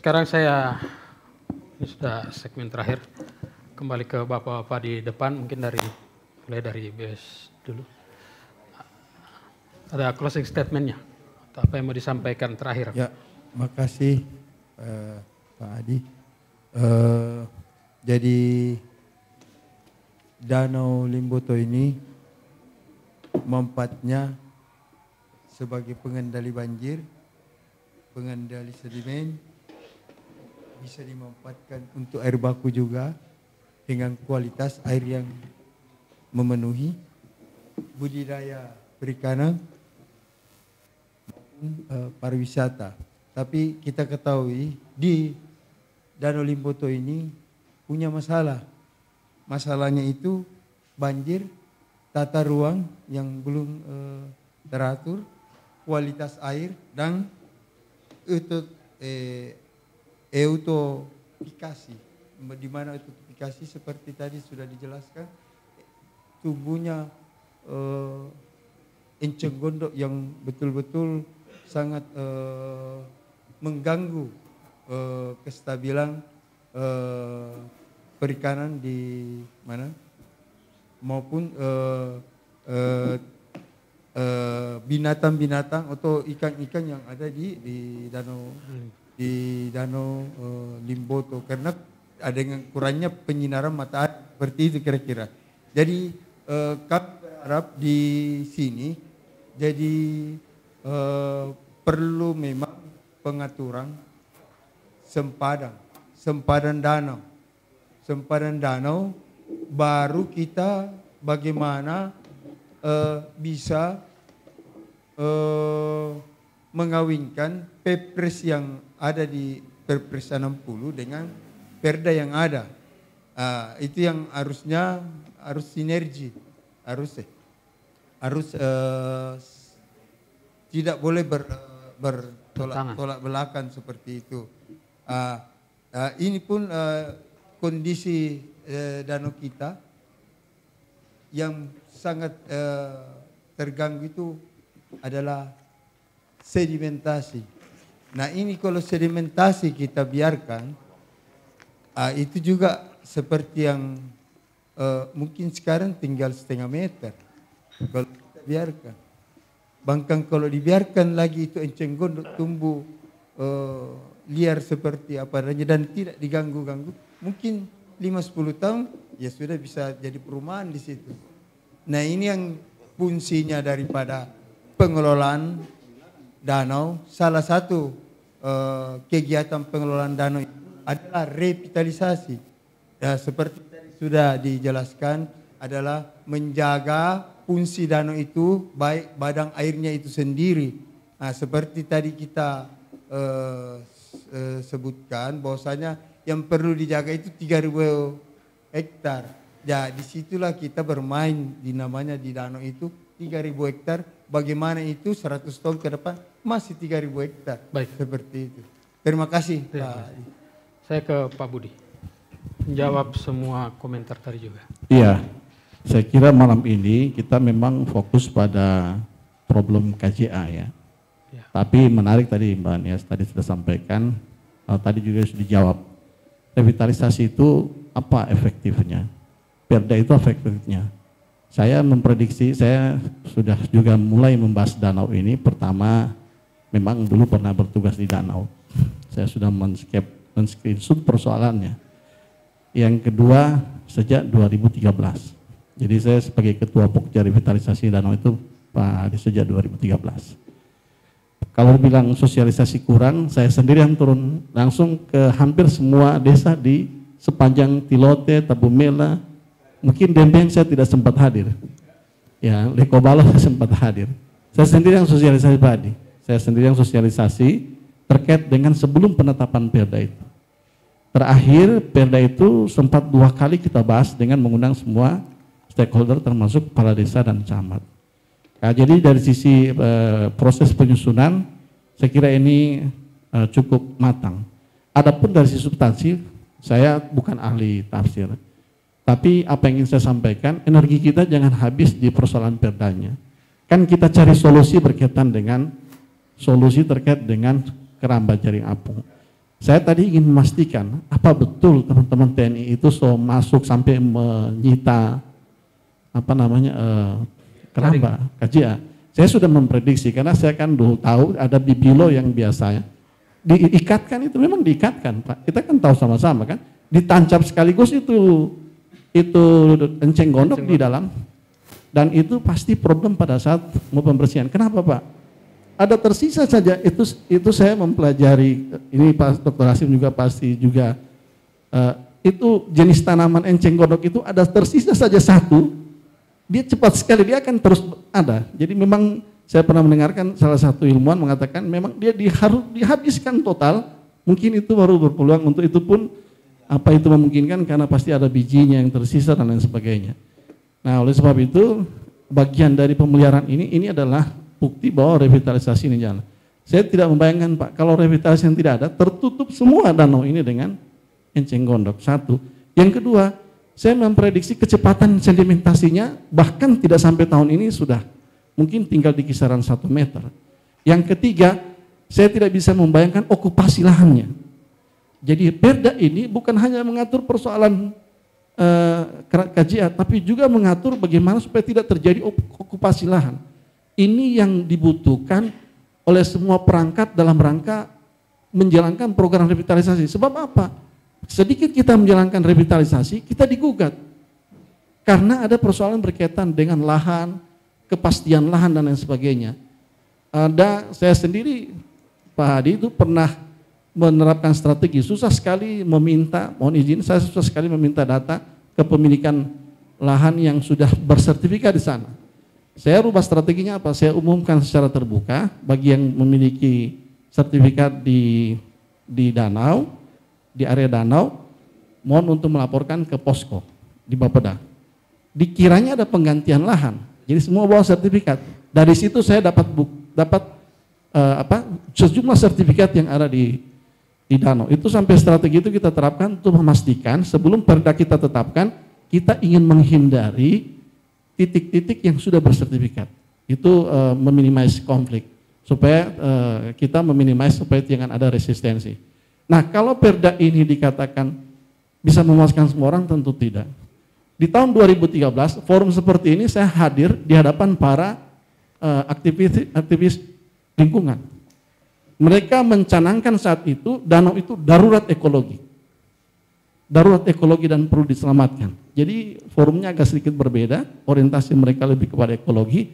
Sekarang saya, ini sudah segmen terakhir, kembali ke Bapak-Bapak di depan, mungkin mulai dari BS dulu. Ada closing statement-nya, atau apa yang mau disampaikan terakhir? Ya, makasih Pak Adi. Jadi Danau Limboto ini manfaatnya sebagai pengendali banjir, pengendali sedimen, bisa dimanfaatkan untuk air baku juga dengan kualitas air yang memenuhi, budidaya perikanan, pariwisata. Tapi kita ketahui di Danau Limboto ini punya masalah. Masalahnya itu banjir, tata ruang yang belum teratur, kualitas air, dan eutrofikasi. Di mana eutrofikasi seperti tadi sudah dijelaskan, tubuhnya enceng gondok yang betul-betul sangat mengganggu kestabilan perikanan di mana maupun binatang-binatang atau ikan-ikan yang ada di danau Limboto, karena ada yang kurangnya penyinaran matahari seperti itu kira-kira. Jadi kami berharap di sini jadi perlu memang pengaturan sempadan danau, baru kita bagaimana bisa mengawinkan Perpres yang ada di Perpres 60 dengan Perda yang ada. Itu yang harus sinergi, harus tidak boleh bertolak belakang seperti itu. Ini pun kondisi danau kita yang sangat terganggu itu adalah sedimentasi. Nah ini kalau sedimentasi kita biarkan, itu juga seperti yang mungkin sekarang tinggal 0,5 meter. Kalau kita biarkan, bahkan kalau dibiarkan lagi itu enceng gondok tumbuh liar seperti apa adanya dan tidak diganggu-ganggu, mungkin 5-10 tahun ya sudah bisa jadi perumahan di situ. Nah ini yang fungsinya daripada pengelolaan danau. Salah satu kegiatan pengelolaan danau adalah revitalisasi. Ya, seperti sudah dijelaskan, adalah menjaga fungsi danau itu, baik badan airnya itu sendiri. Nah, seperti tadi kita sebutkan bahwasanya yang perlu dijaga itu 3.000 hektar. Ya, disitulah kita bermain di danau itu 3.000 hektar. Bagaimana itu 100 tahun ke depan masih 3.000 hektar. Baik. Seperti itu. Terima kasih. Pak. Saya ke Pak Budi. Menjawab semua komentar tadi juga. Iya, saya kira malam ini kita memang fokus pada problem KJA ya. Tapi menarik tadi Mbak Nias tadi sudah sampaikan, tadi juga sudah dijawab. Revitalisasi itu apa efektifnya? Perda itu efektifnya. Saya memprediksi, saya sudah juga mulai membahas danau ini. Pertama, memang dulu pernah bertugas di danau. Saya sudah men-screenshot persoalannya. Yang kedua, sejak 2013. Jadi saya sebagai Ketua Pokja Revitalisasi Danau itu Pak sejak 2013. Kalau bilang sosialisasi kurang, saya sendiri yang turun langsung ke hampir semua desa di sepanjang Tilote, Tabumela. Mungkin Dempeng saya tidak sempat hadir. Ya, Lekobalo saya sempat hadir. Saya sendiri yang sosialisasi Pak Adi. Saya sendiri yang sosialisasi terkait dengan sebelum penetapan Perda itu. Terakhir Perda itu sempat 2 kali kita bahas dengan mengundang semua stakeholder termasuk kepala desa dan camat. Nah, jadi dari sisi proses penyusunan saya kira ini cukup matang. Adapun dari sisi substansi saya bukan ahli tafsir. Tapi apa yang ingin saya sampaikan, energi kita jangan habis di persoalan Perdanya. Kan kita cari solusi berkaitan dengan solusi terkait dengan kerambat jaring apung. Saya tadi ingin memastikan apa betul teman-teman TNI itu masuk sampai menyita keramba KJA. Saya sudah memprediksi karena saya kan dulu tahu ada bibilo yang biasanya diikatkan, itu memang diikatkan Pak. Kita kan tahu sama-sama kan, ditancap sekaligus itu enceng gondok di dalam, dan itu pasti problem pada saat mau pembersihan. Kenapa Pak? Ada tersisa saja, itu saya mempelajari, ini Pak Dr. Hasim juga pasti juga, itu jenis tanaman enceng gondok itu ada tersisa saja satu, dia cepat sekali, dia akan terus ada. Jadi memang saya pernah mendengarkan salah satu ilmuwan mengatakan memang dia harus dihabiskan total, mungkin itu baru berpeluang untuk itu pun apa itu memungkinkan karena pasti ada bijinya yang tersisa dan lain sebagainya. Nah oleh sebab itu bagian dari pemeliharaan ini adalah bukti bahwa revitalisasi ini jalan. Saya tidak membayangkan Pak, kalau revitalisasi yang tidak ada, tertutup semua danau ini dengan enceng gondok, satu. Yang kedua, saya memprediksi kecepatan sedimentasinya bahkan tidak sampai tahun ini sudah mungkin tinggal di kisaran 1 meter. Yang ketiga, saya tidak bisa membayangkan okupasi lahannya. Jadi perda ini bukan hanya mengatur persoalan KJA, tapi juga mengatur bagaimana supaya tidak terjadi okupasi lahan. Ini yang dibutuhkan oleh semua perangkat dalam rangka menjalankan program revitalisasi. Sebab apa? Sedikit kita menjalankan revitalisasi, kita digugat. Karena ada persoalan berkaitan dengan lahan, kepastian lahan dan lain sebagainya. Saya sendiri, Pak Hadi itu pernah menerapkan strategi, susah sekali meminta, mohon izin, saya susah sekali meminta data kepemilikan lahan yang sudah bersertifikat di sana. Saya rubah strateginya apa? Saya umumkan secara terbuka bagi yang memiliki sertifikat di danau, di area danau, mohon untuk melaporkan ke posko di Bapeda. Dikiranya ada penggantian lahan, jadi semua bawa sertifikat. Dari situ saya dapat sejumlah sertifikat yang ada di danau. Itu sampai strategi itu kita terapkan untuk memastikan sebelum perda kita tetapkan, kita ingin menghindari titik-titik yang sudah bersertifikat. Itu meminimasi konflik supaya kita meminimasi supaya jangan ada resistensi. Nah, kalau perda ini dikatakan bisa memuaskan semua orang, tentu tidak. Di tahun 2013, forum seperti ini saya hadir di hadapan para aktivis lingkungan. Mereka mencanangkan saat itu danau itu darurat ekologi. Darurat ekologi dan perlu diselamatkan. Jadi forumnya agak sedikit berbeda, orientasi mereka lebih kepada ekologi,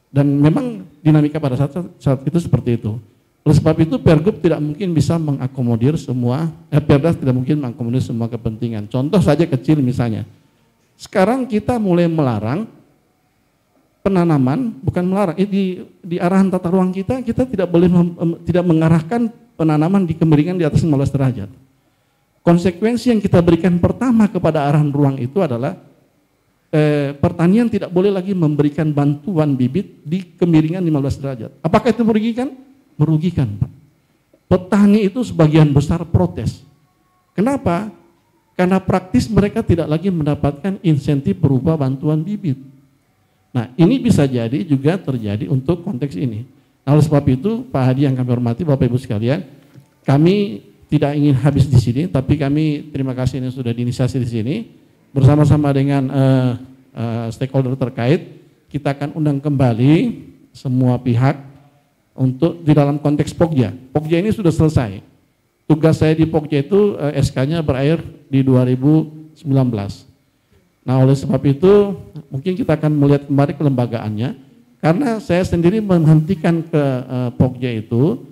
dan memang dinamika pada saat itu seperti itu. Oleh sebab itu Pergub tidak mungkin bisa mengakomodir semua, Perda tidak mungkin mengakomodir semua kepentingan. Contoh saja kecil misalnya, sekarang kita mulai melarang penanaman, bukan melarang, di arahan tata ruang kita tidak boleh tidak mengarahkan penanaman di kemiringan di atas 15 derajat. Konsekuensi yang kita berikan pertama kepada arahan ruang itu adalah pertanian tidak boleh lagi memberikan bantuan bibit di kemiringan 15 derajat. Apakah itu merugikan? Merugikan, Pak. Petani itu sebagian besar protes. Kenapa? Karena praktis mereka tidak lagi mendapatkan insentif berupa bantuan bibit. Nah, ini bisa jadi juga terjadi untuk konteks ini. Nah, oleh sebab itu, Pak Hadi yang kami hormati, Bapak Ibu sekalian, kami tidak ingin habis di sini, tapi kami terima kasih ini sudah diinisiasi di sini. Bersama-sama dengan stakeholder terkait, kita akan undang kembali semua pihak untuk di dalam konteks Pokja. Pokja ini sudah selesai. Tugas saya di Pokja itu SK-nya berakhir di 2019. Nah, oleh sebab itu mungkin kita akan melihat kembali kelembagaannya, karena saya sendiri menghentikan ke Pokja itu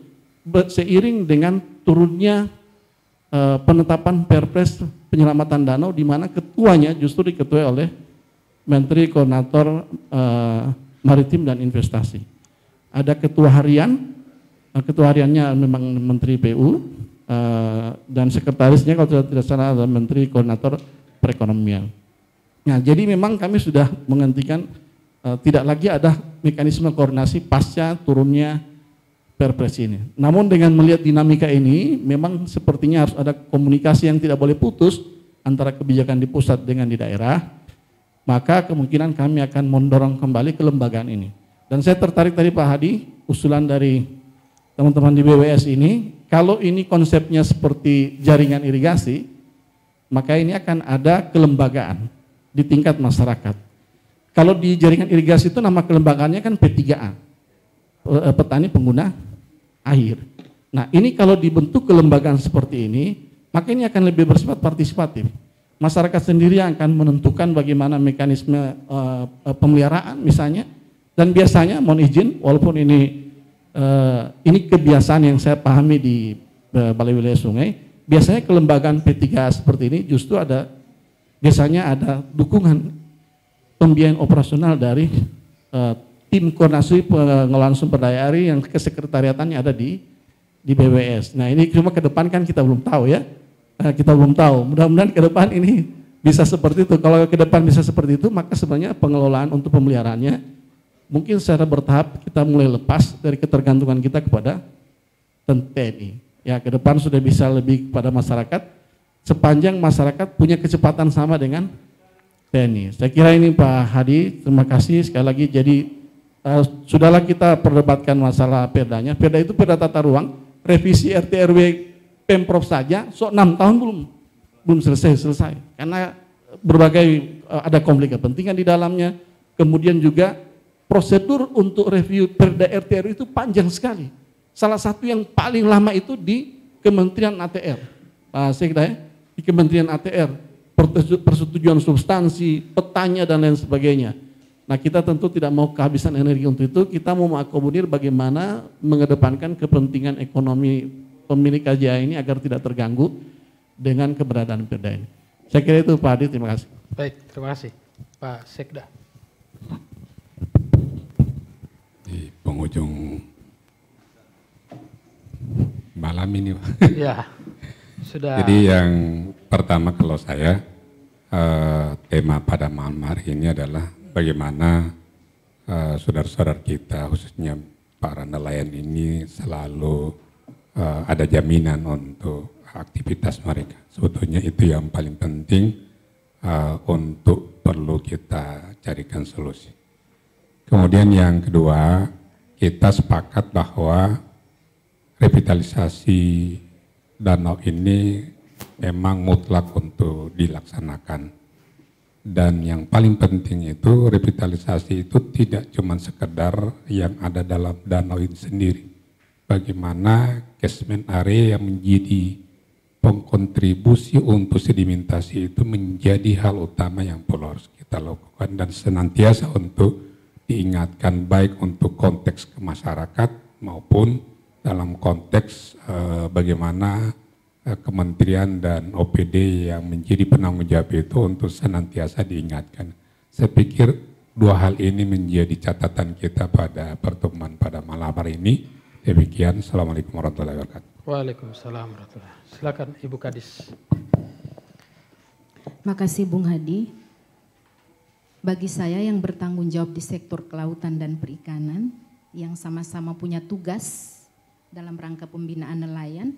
seiring dengan turunnya penetapan Perpres penyelamatan danau, di mana ketuanya justru diketuai oleh Menteri Koordinator Maritim dan Investasi. Ada ketua harian, ketua hariannya memang Menteri PU, dan sekretarisnya kalau tidak salah adalah Menteri Koordinator Perekonomian. Nah, jadi memang kami sudah menghentikan, tidak lagi ada mekanisme koordinasi pasca turunnya Perpres ini. Namun dengan melihat dinamika ini, memang sepertinya harus ada komunikasi yang tidak boleh putus antara kebijakan di pusat dengan di daerah, maka kemungkinan kami akan mendorong kembali kelembagaan ini. Dan saya tertarik tadi Pak Hadi, usulan dari teman-teman di BWS ini, kalau ini konsepnya seperti jaringan irigasi, maka ini akan ada kelembagaan di tingkat masyarakat. Kalau di jaringan irigasi itu nama kelembagaannya kan P3A, petani pengguna air. Nah ini kalau dibentuk kelembagaan seperti ini, maka ini akan lebih bersifat partisipatif. Masyarakat sendiri yang akan menentukan bagaimana mekanisme pemeliharaan misalnya, dan biasanya mohon izin, walaupun ini kebiasaan yang saya pahami di Balai Wilayah Sungai, biasanya kelembagaan P3A seperti ini justru biasanya ada dukungan pembiayaan operasional dari tim koordinasi pengelolaan sumber daya air yang kesekretariatannya ada di BWS. Nah ini cuma ke depan kan kita belum tahu ya, kita belum tahu. Mudah-mudahan ke depan ini bisa seperti itu. Kalau ke depan bisa seperti itu, maka sebenarnya pengelolaan untuk pemeliharaannya mungkin secara bertahap kita mulai lepas dari ketergantungan kita kepada TNI. Ya ke depan sudah bisa lebih kepada masyarakat, sepanjang masyarakat punya kecepatan sama dengan TNI. Saya kira ini Pak Hadi, terima kasih sekali lagi. Jadi sudahlah kita perdebatkan masalah perdanya. Perda itu perda tata ruang, revisi RT RW Pemprov saja, 6 tahun belum selesai. Karena berbagai ada konflik kepentingan di dalamnya. Kemudian juga prosedur untuk review perda RT RW itu panjang sekali. Salah satu yang paling lama itu di Kementerian ATR. Pak Sekda ya, di Kementerian ATR, persetujuan substansi, petanya dan lain sebagainya. Nah kita tentu tidak mau kehabisan energi untuk itu, kita mau mengakomodir bagaimana mengedepankan kepentingan ekonomi pemilik KJA ini agar tidak terganggu dengan keberadaan perda ini. Saya kira itu Pak Hadi, terima kasih. Baik, terima kasih. Pak Sekda. Di penghujung malam ini Pak. Ya, sudah. Jadi yang pertama kalau saya, tema pada malam hari ini adalah bagaimana saudara-saudara kita khususnya para nelayan ini selalu ada jaminan untuk aktivitas mereka. Sebetulnya itu yang paling penting untuk perlu kita carikan solusi. Kemudian yang kedua, kita sepakat bahwa revitalisasi danau ini memang mutlak untuk dilaksanakan. Dan yang paling penting itu revitalisasi itu tidak cuma sekedar yang ada dalam danau ini sendiri. Bagaimana catchment area yang menjadi pengkontribusi untuk sedimentasi itu menjadi hal utama yang perlu harus kita lakukan dan senantiasa untuk diingatkan baik untuk konteks ke masyarakat maupun dalam konteks bagaimana kementerian dan OPD yang menjadi penanggung jawab itu untuk senantiasa diingatkan. Saya pikir dua hal ini menjadi catatan kita pada pertemuan pada malam hari ini. Demikian, Assalamualaikum warahmatullahi wabarakatuh. Waalaikumsalam warahmatullahi wabarakatuh. Silakan Ibu Kadis. Makasih Bung Hadi. Bagi saya yang bertanggung jawab di sektor kelautan dan perikanan, yang sama-sama punya tugas dalam rangka pembinaan nelayan,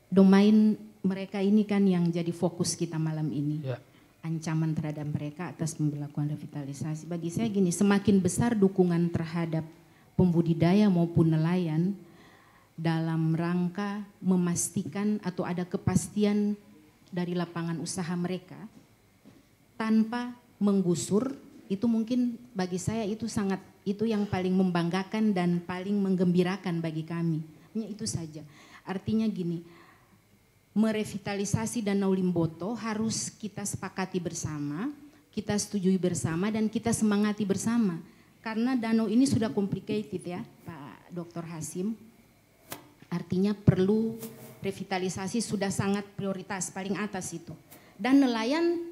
domain mereka ini kan yang jadi fokus kita malam ini. Ya. Ancaman terhadap mereka atas pemberlakuan revitalisasi. Bagi saya gini, semakin besar dukungan terhadap pembudidaya maupun nelayan dalam rangka memastikan atau ada kepastian dari lapangan usaha mereka tanpa menggusur, itu mungkin bagi saya itu yang paling membanggakan dan paling menggembirakan bagi kami. Hanya itu saja. Artinya gini, merevitalisasi Danau Limboto harus kita sepakati bersama, kita setujui bersama dan kita semangati bersama. Karena danau ini sudah complicated ya Pak Dr. Hasim. Artinya perlu revitalisasi, sudah sangat prioritas paling atas itu. Dan nelayan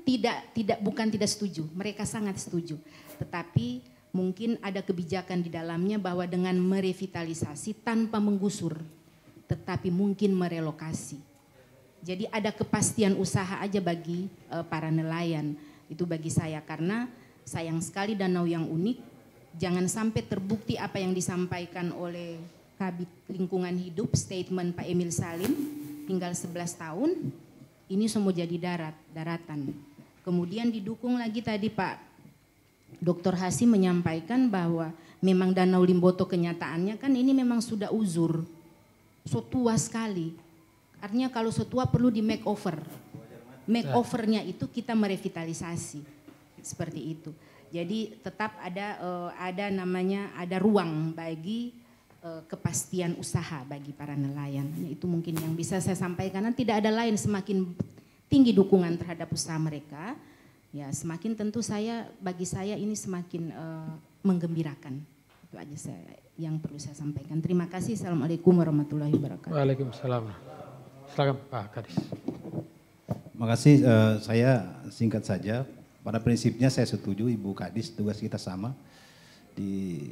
bukan tidak setuju, mereka sangat setuju. Tetapi mungkin ada kebijakan di dalamnya bahwa dengan merevitalisasi tanpa menggusur, tetapi mungkin merelokasi. Jadi ada kepastian usaha aja bagi para nelayan. Itu bagi saya, karena sayang sekali danau yang unik, jangan sampai terbukti apa yang disampaikan oleh Kabid Lingkungan Hidup, statement Pak Emil Salim, tinggal 11 tahun, ini semua jadi daratan. Kemudian didukung lagi tadi Pak Dr. Hasim menyampaikan bahwa memang Danau Limboto kenyataannya kan ini memang sudah uzur. so tua sekali. Artinya kalau so tua perlu di makeover. Makeovernya itu kita merevitalisasi seperti itu. Jadi tetap ada ruang bagi kepastian usaha bagi para nelayan. Itu mungkin yang bisa saya sampaikan. Karena tidak ada lain, semakin tinggi dukungan terhadap usaha mereka, ya semakin tentu bagi saya ini semakin menggembirakan. Itu aja yang perlu saya sampaikan. Terima kasih. Assalamualaikum warahmatullahi wabarakatuh. Waalaikumsalam. Silakan Pak Kadis. Terima kasih. Saya singkat saja. Pada prinsipnya saya setuju Ibu Kadis, tugas kita sama di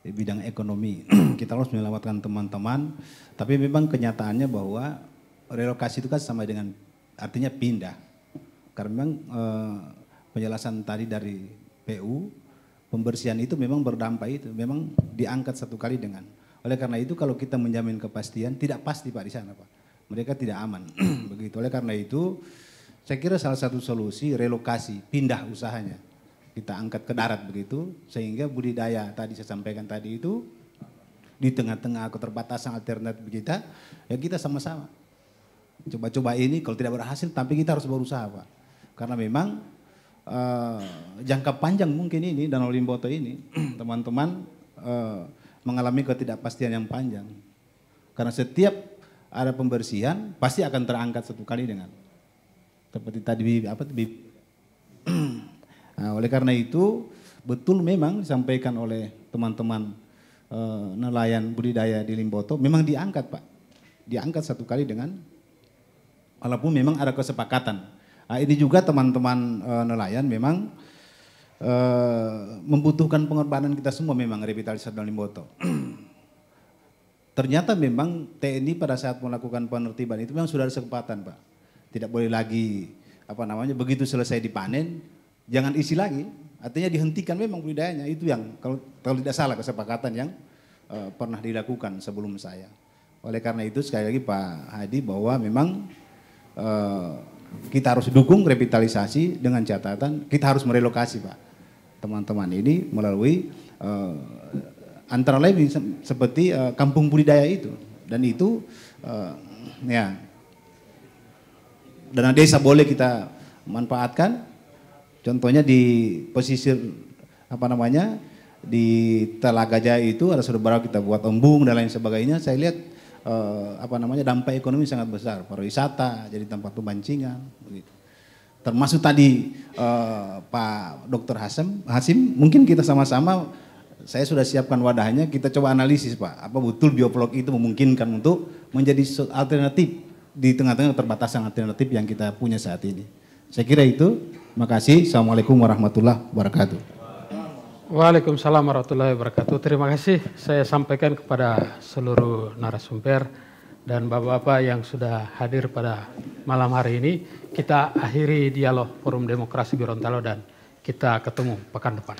bidang ekonomi. Kita harus menyelamatkan teman-teman, tapi memang kenyataannya bahwa relokasi itu kan sama dengan artinya pindah. Karena memang penjelasan tadi dari PU, pembersihan itu memang berdampak itu, memang diangkat satu kali dengan. Oleh karena itu kalau kita menjamin kepastian, tidak pasti Pak di sana Pak. Mereka tidak aman. Begitu. Oleh karena itu saya kira salah satu solusi relokasi, pindah usahanya. Kita angkat ke darat begitu, sehingga budidaya tadi saya sampaikan tadi itu di tengah-tengah keterbatasan alternatif kita, ya kita sama-sama. Coba-coba ini kalau tidak berhasil, tapi kita harus berusaha Pak. Karena memang jangka panjang mungkin ini Danau Limboto ini, teman-teman mengalami ketidakpastian yang panjang. Karena setiap ada pembersihan, pasti akan terangkat satu kali dengan seperti tadi nah, oleh karena itu betul memang disampaikan oleh teman-teman nelayan budidaya di Limboto memang diangkat Pak, diangkat satu kali dengan walaupun memang ada kesepakatan. Nah, ini juga teman-teman nelayan memang membutuhkan pengorbanan kita semua memang revitalisasi Danau Limboto. Ternyata memang TNI pada saat melakukan penertiban itu memang sudah ada kesepakatan Pak. Tidak boleh lagi begitu selesai dipanen jangan isi lagi, artinya dihentikan memang budidayanya. Itu yang kalau tidak salah kesepakatan yang pernah dilakukan sebelum saya. Oleh karena itu sekali lagi Pak Hadi bahwa memang kita harus dukung revitalisasi dengan catatan kita harus merelokasi Pak teman-teman ini melalui antara lain seperti kampung budidaya itu, dan itu ya dana desa boleh kita manfaatkan. Contohnya di pesisir di Telaga Jaya itu ada beberapa kita buat embung dan lain sebagainya. Saya lihat dampak ekonomi sangat besar, pariwisata jadi tempat pemancingan begitu. Termasuk tadi Pak Dr. Hasim, mungkin kita sama-sama, saya sudah siapkan wadahnya, kita coba analisis Pak, apa betul bioflok itu memungkinkan untuk menjadi alternatif di tengah-tengah keterbatasan alternatif yang kita punya saat ini. Saya kira itu. Terima kasih. Assalamualaikum warahmatullahi wabarakatuh. Waalaikumsalam warahmatullahi wabarakatuh. Terima kasih saya sampaikan kepada seluruh narasumber dan bapak-bapak yang sudah hadir pada malam hari ini. Kita akhiri dialog Forum Demokrasi Gorontalo dan kita ketemu pekan depan.